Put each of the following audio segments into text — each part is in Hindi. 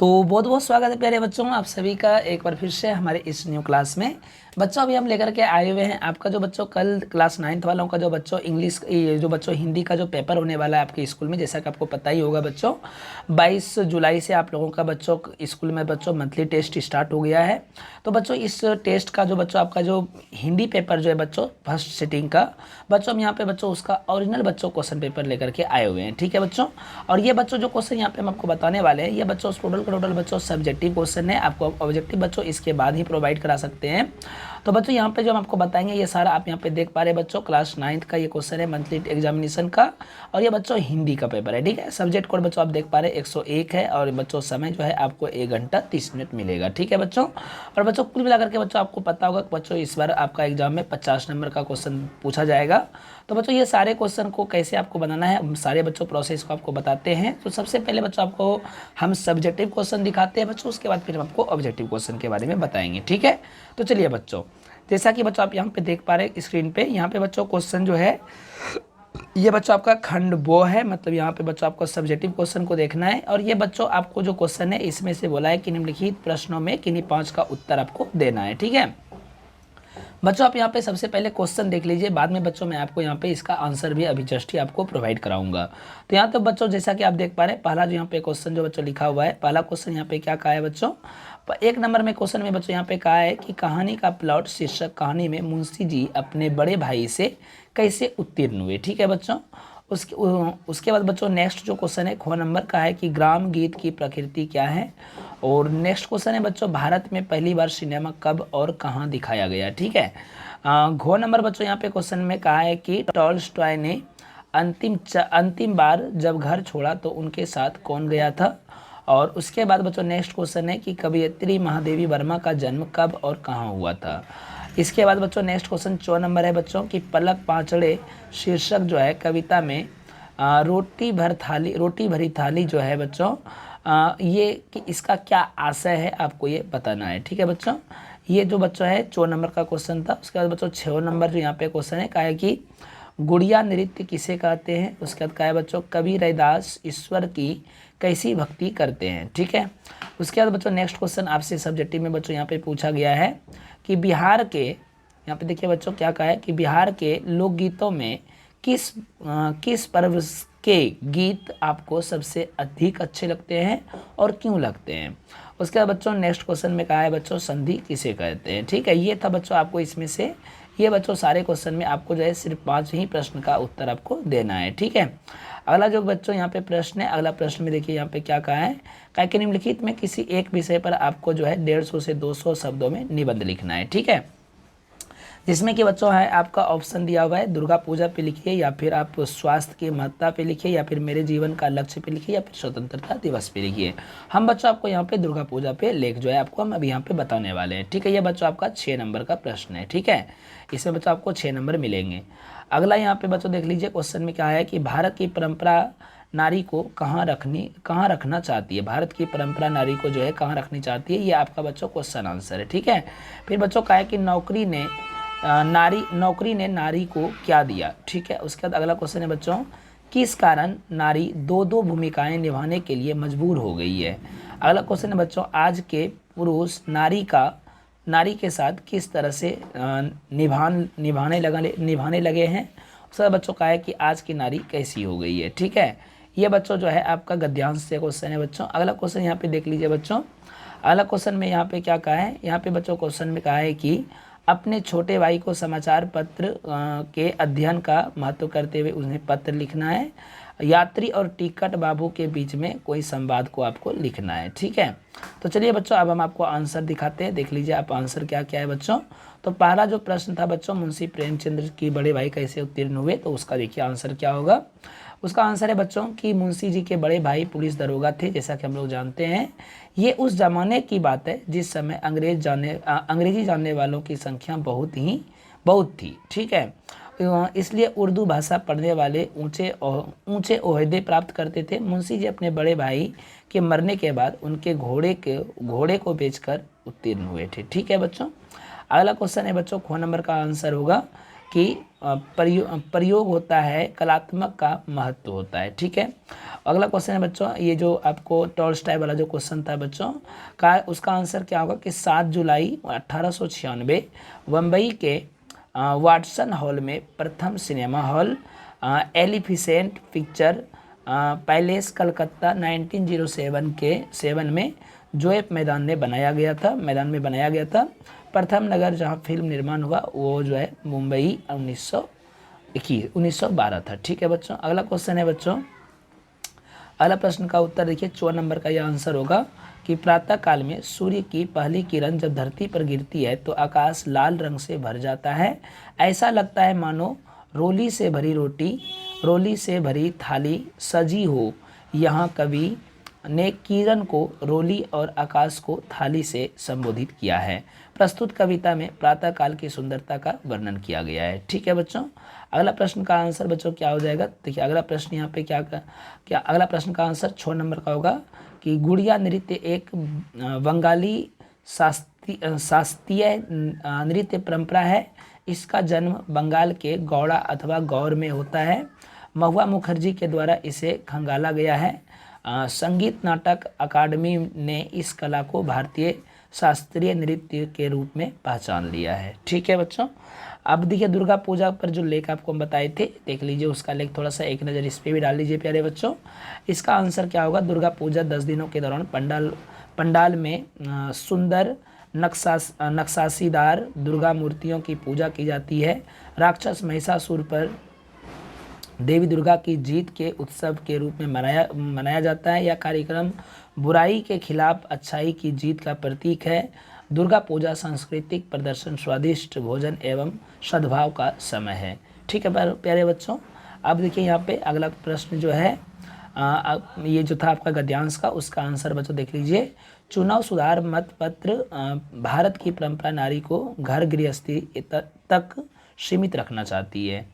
तो बहुत बहुत स्वागत है प्यारे बच्चों, आप सभी का एक बार फिर से हमारे इस न्यू क्लास में। बच्चों अभी हम लेकर के आए हुए हैं आपका जो बच्चों कल क्लास 9th वालों का जो बच्चों इंग्लिश ये जो बच्चों हिंदी का जो पेपर होने वाला है आपके स्कूल में। जैसा कि आपको पता ही होगा बच्चों, 22 जुलाई से आप लोगों का बच्चों स्कूल में बच्चों मंथली टेस्ट स्टार्ट हो गया है। तो बच्चों इस टेस्ट का जो बच्चों आपका जो हिंदी पेपर जो है बच्चों फर्स्ट सिटिंग का, बच्चों हम यहाँ पे बच्चों उसका ओरिजिनल बच्चों क्वेश्चन पेपर लेकर के आए हुए हैं। ठीक है बच्चों, और ये बच्चों जो क्वेश्चन यहाँ पे हम आपको बताने वाले हैं, ये बच्चों टोटल बच्चों सब्जेक्टिव क्वेश्चन है। आपको ऑब्जेक्टिव बच्चों इसके बाद ही प्रोवाइड करा सकते हैं। तो बच्चों यहाँ पे जो हम आपको बताएंगे ये सारा आप यहाँ पे देख पा रहे हैं बच्चों, क्लास 9th का ये क्वेश्चन है मंथली एग्जामिनेशन का, और ये बच्चों हिंदी का पेपर है। ठीक है, सब्जेक्ट कोड बच्चों आप देख पा रहे हैं 101 है, और बच्चों समय जो है आपको 1 घंटा 30 मिनट मिलेगा। ठीक है बच्चों, और बच्चों कुल मिलाकर के बच्चों आपको पता होगा कि बच्चों इस बार आपका एग्जाम में 50 नंबर का क्वेश्चन पूछा जाएगा। तो बच्चों ये सारे क्वेश्चन को कैसे आपको बनाना है, हम सारे बच्चों प्रोसेस को आपको बताते हैं। तो सबसे पहले बच्चों आपको हम सब्जेक्टिव क्वेश्चन दिखाते हैं बच्चों, उसके बाद फिर हम आपको ऑब्जेक्टिव क्वेश्चन के बारे में बताएंगे। ठीक है, तो चलिए बच्चों, जैसा कि बच्चों आप यहाँ पे देख पा रहे हैं स्क्रीन पे, यहाँ पे बच्चों क्वेश्चन जो है ये बच्चों आपका खंड वो है, मतलब यहाँ पे बच्चों आपको सब्जेक्टिव क्वेश्चन को देखना है। और ये बच्चों आपको जो क्वेश्चन है इसमें से बोला है कि निम्नलिखित प्रश्नों में किन्हीं 5 का उत्तर आपको देना है। ठीक है बच्चों, आप यहाँ पे सबसे पहले क्वेश्चन देख लीजिए, बाद में बच्चों मैं आपको यहाँ पे इसका आंसर भी अभी जस्ट ही आपको प्रोवाइड कराऊंगा। तो यहाँ तो बच्चों जैसा कि आप देख पा रहे हैं, पहला जो यहाँ पे क्वेश्चन जो बच्चों लिखा हुआ है, पहला क्वेश्चन यहाँ पे क्या कहा है बच्चों, 1 नंबर में क्वेश्चन में बच्चों यहाँ पे कहा है कि कहानी का प्लॉट शीर्षक कहानी में मुंशी जी अपने बड़े भाई से कैसे उत्तीर्ण हुए। ठीक है बच्चों, उसके बाद बच्चों नेक्स्ट जो क्वेश्चन है ख नंबर का है कि ग्राम गीत की प्रकृति क्या है। और नेक्स्ट क्वेश्चन है बच्चों भारत में पहली बार सिनेमा कब और कहाँ दिखाया गया। ठीक है, घ नंबर बच्चों यहाँ पे क्वेश्चन में कहा है कि टॉल्स्टॉय ने अंतिम बार जब घर छोड़ा तो उनके साथ कौन गया था। और उसके बाद बच्चों नेक्स्ट क्वेश्चन है कि कवयित्री महादेवी वर्मा का जन्म कब और कहाँ हुआ था। इसके बाद बच्चों नेक्स्ट क्वेश्चन 4 नंबर है बच्चों कि पलक पांचड़े शीर्षक जो है कविता में रोटी भरी थाली जो है बच्चों ये कि इसका क्या आशय है आपको ये बताना है। ठीक है बच्चों, ये जो बच्चों है 4 नंबर का क्वेश्चन था। उसके बाद बच्चों 6 नंबर जो यहाँ पे क्वेश्चन है कहा है कि गुड़िया नृत्य किसे कहते हैं। उसके बाद कहा है बच्चों कवि रैदास ईश्वर की कैसी भक्ति करते हैं। ठीक है, उसके बाद बच्चों नेक्स्ट क्वेश्चन आपसे सब्जेक्टिव में बच्चों यहाँ पे पूछा गया है कि बिहार के, यहाँ पे देखिए बच्चों क्या कहा है कि बिहार के लोकगीतों में किस पर्व के गीत आपको सबसे अधिक अच्छे लगते हैं और क्यों लगते हैं। उसके बाद बच्चों नेक्स्ट क्वेश्चन में कहा है बच्चों संधि किसे कहते हैं। ठीक है, ये था बच्चों आपको इसमें से ये बच्चों सारे क्वेश्चन में आपको जो है सिर्फ 5 ही प्रश्न का उत्तर आपको देना है। ठीक है, अगला जो बच्चों यहाँ पे प्रश्न है, अगला प्रश्न में देखिए यहाँ पे क्या कहा है कि निम्नलिखित में किसी एक विषय पर आपको जो है 150 से 200 शब्दों में निबंध लिखना है। ठीक है, जिसमें कि बच्चों है आपका ऑप्शन दिया हुआ है दुर्गा पूजा पे लिखिए, या फिर आप स्वास्थ्य की महत्ता पे लिखिए, या फिर मेरे जीवन का लक्ष्य पे लिखिए, या फिर स्वतंत्रता दिवस पे लिखिए। हम बच्चों आपको यहाँ पे दुर्गा पूजा पे लेख जो है आपको हम अभी यहाँ पे बताने वाले हैं। ठीक है, ये बच्चों आपका 6 नंबर का प्रश्न है। ठीक है, इसमें बच्चों आपको 6 नंबर मिलेंगे। अगला यहाँ पे बच्चों देख लीजिए क्वेश्चन में क्या है कि भारत की परंपरा नारी को कहाँ रखना चाहती है। भारत की परंपरा नारी को जो है कहाँ रखनी चाहती है, ये आपका बच्चों क्वेश्चन आंसर है। ठीक है, फिर बच्चों कहा है कि नौकरी ने नारी को क्या दिया। ठीक है, उसके बाद अगला क्वेश्चन है बच्चों किस कारण नारी 2 भूमिकाएं निभाने के लिए मजबूर हो गई है। अगला क्वेश्चन है बच्चों आज के पुरुष नारी के साथ किस तरह से निभाने लगे हैं। उसके बाद बच्चों कहा है कि आज की नारी कैसी हो गई है। ठीक है, ये बच्चों जो है आपका गद्यांश से क्वेश्चन है बच्चों। अगला क्वेश्चन यहाँ पे देख लीजिए बच्चों, अगला क्वेश्चन में यहाँ पे क्या कहा है, यहाँ पे बच्चों क्वेश्चन में कहा है कि अपने छोटे भाई को समाचार पत्र के अध्ययन का महत्व करते हुए उन्हें पत्र लिखना है। यात्री और टिकट बाबू के बीच में कोई संवाद को आपको लिखना है। ठीक है, तो चलिए बच्चों अब हम आपको आंसर दिखाते हैं, देख लीजिए आप आंसर क्या क्या है बच्चों। तो पहला जो प्रश्न था बच्चों मुंशी प्रेमचंद्र की बड़े भाई कैसे उत्तीर्ण हुए, तो उसका देखिए आंसर क्या होगा। उसका आंसर है बच्चों कि मुंशी जी के बड़े भाई पुलिस दरोगा थे, जैसा कि हम लोग जानते हैं। ये उस जमाने की बात है जिस समय अंग्रेजी जानने वालों की संख्या बहुत थी। ठीक है, इसलिए उर्दू भाषा पढ़ने वाले ऊंचे ओहदे प्राप्त करते थे। मुंशी जी अपने बड़े भाई के मरने के बाद उनके घोड़े को बेचकर उत्तीर्ण हुए थे। ठीक है बच्चों, अगला क्वेश्चन है बच्चों ख नंबर का आंसर होगा कि प्रयोग होता है, कलात्मक का महत्व होता है। ठीक है, अगला क्वेश्चन है बच्चों, ये जो आपको टॉल्स्टॉय वाला जो क्वेश्चन था बच्चों का, उसका आंसर क्या होगा कि 7 जुलाई 1896 मुंबई के वाटसन हॉल में प्रथम cinema hall Elphinstone picture palace Calcutta 1907 के 7 में जोएफ मैदान में बनाया गया था। प्रथम नगर जहां फिल्म निर्माण हुआ वो जो है मुंबई 1912 था। ठीक है बच्चों, अगला क्वेश्चन है बच्चों, अगला प्रश्न का उत्तर देखिए 14 नंबर का यह आंसर होगा कि प्रातः काल में सूर्य की पहली किरण जब धरती पर गिरती है तो आकाश लाल रंग से भर जाता है। ऐसा लगता है मानो रोली से भरी थाली सजी हो। यहाँ कवि ने किरण को रोली और आकाश को थाली से संबोधित किया है। प्रस्तुत कविता में प्रातःकाल की सुंदरता का वर्णन किया गया है। ठीक है बच्चों, अगला प्रश्न का आंसर बच्चों क्या हो जाएगा, देखिए अगला प्रश्न यहाँ पे क्या अगला प्रश्न का आंसर 6 नंबर का होगा कि गुड़िया नृत्य एक बंगाली शास्त्रीय नृत्य परंपरा है। इसका जन्म बंगाल के गौड़ा अथवा गौर में होता है। महुआ मुखर्जी के द्वारा इसे खंगाला गया है। संगीत नाटक अकादमी ने इस कला को भारतीय शास्त्रीय नृत्य के रूप में पहचान लिया है। ठीक है बच्चों, अब देखिए दुर्गा पूजा पर जो लेख आपको हम बताए थे, देख लीजिए उसका लेख, थोड़ा सा एक नज़र इस पर भी डाल लीजिए प्यारे बच्चों। इसका आंसर क्या होगा, दुर्गा पूजा 10 दिनों के दौरान पंडाल में सुंदर नक्शाशीदार दुर्गा मूर्तियों की पूजा की जाती है। राक्षस महिषासुर पर देवी दुर्गा की जीत के उत्सव के रूप में मनाया जाता है। यह कार्यक्रम बुराई के खिलाफ अच्छाई की जीत का प्रतीक है। दुर्गा पूजा सांस्कृतिक प्रदर्शन, स्वादिष्ट भोजन एवं सद्भाव का समय है। ठीक है प्यारे बच्चों, अब देखिए यहाँ पे अगला प्रश्न जो है ये जो था आपका गद्यांश का, उसका आंसर बच्चों देख लीजिए। चुनाव सुधार मत पत्र भारत की परंपरा नारी को घर गृहस्थी तक सीमित रखना चाहती है।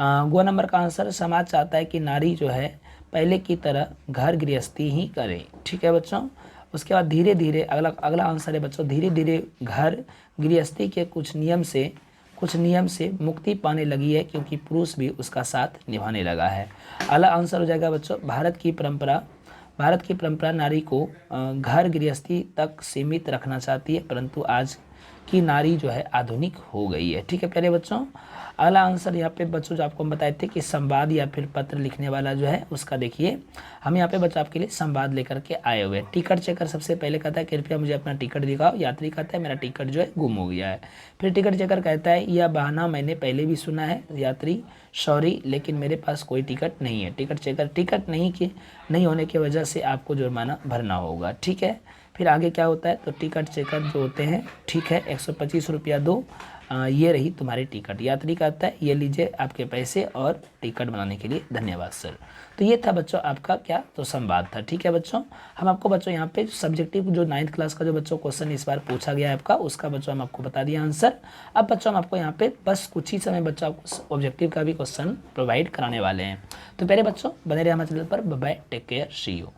गो नंबर का आंसर, समाज चाहता है कि नारी जो है पहले की तरह घर गृहस्थी ही करे। ठीक है बच्चों, उसके बाद धीरे धीरे अगला आंसर है बच्चों, धीरे धीरे घर गृहस्थी के कुछ नियम से मुक्ति पाने लगी है क्योंकि पुरुष भी उसका साथ निभाने लगा है। अगला आंसर हो जाएगा बच्चों, भारत की परंपरा नारी को घर गृहस्थी तक सीमित रखना चाहती है, परंतु आज की नारी जो है आधुनिक हो गई है। ठीक है प्यारे बच्चों, अगला आंसर यहाँ पे बच्चों जो आपको हम बताए थे कि संवाद या फिर पत्र लिखने वाला जो है उसका देखिए, हम यहाँ पे बच्चों आपके लिए संवाद लेकर के आए हुए हैं। टिकट चेकर सबसे पहले कहता है कृपया मुझे अपना टिकट दिखाओ। यात्री कहता है मेरा टिकट जो है गुम हो गया है। फिर टिकट चेकर कहता है यह बहाना मैंने पहले भी सुना है। यात्री, सॉरी लेकिन मेरे पास कोई टिकट नहीं है। टिकट चेकर, टिकट नहीं होने की वजह से आपको जुर्माना भरना होगा। ठीक है, फिर आगे क्या होता है, तो टिकट चेकर जो होते हैं, ठीक है 125 रुपया दो, ये रही तुम्हारी टिकट। यात्री कहता है ये लीजिए आपके पैसे और टिकट बनाने के लिए धन्यवाद सर। तो ये था बच्चों आपका क्या, तो संवाद था। ठीक है बच्चों, हम आपको बच्चों यहाँ पे सब्जेक्टिव जो 9th क्लास का जो बच्चों क्वेश्चन इस बार पूछा गया है आपका, उसका बच्चों हम आपको बता दिया आंसर। अब बच्चों हम आपको यहाँ पे बस कुछ ही समय बच्चों आपको ऑब्जेक्टिव का भी क्वेश्चन प्रोवाइड कराने वाले हैं। तो पहले बच्चों बने रहे हमारे चैनल पर। Bye bye, take care, see you.